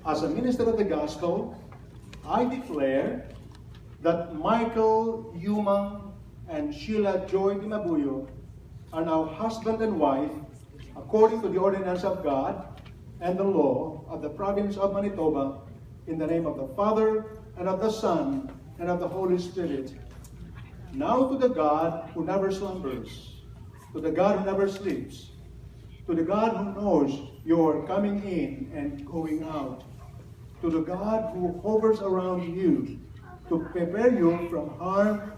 as a minister of the gospel, I declare that Michael Yumang and Sheila Joy Di Mabuyo are now husband and wife according to the ordinance of God and the law of the province of Manitoba, in the name of the Father, and of the Son, and of the Holy Spirit. Now to the God who never slumbers, to the God who never sleeps, to the God who knows your coming in and going out, to the God who hovers around you to prepare you from harm,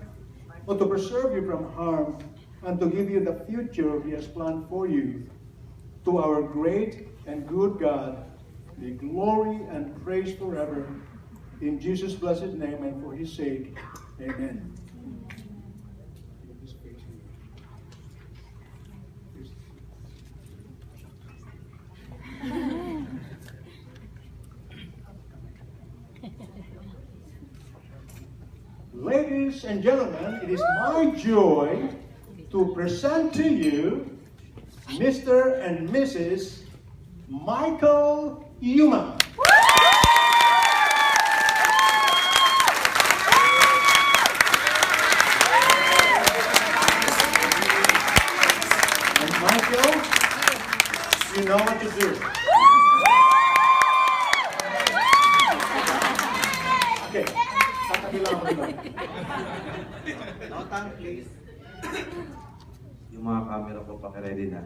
or to preserve you from harm, and to give you the future He has planned for you. To our great and good God, be glory and praise forever. In Jesus' blessed name and for His sake, amen. Ladies and gentlemen, it is my joy to present to you Mr. and Mrs. Michael Yumang. And Michael, you know what to do. Okay, tatabilang ko lang. Notang, please. Yung mga camera ko, paki-ready na.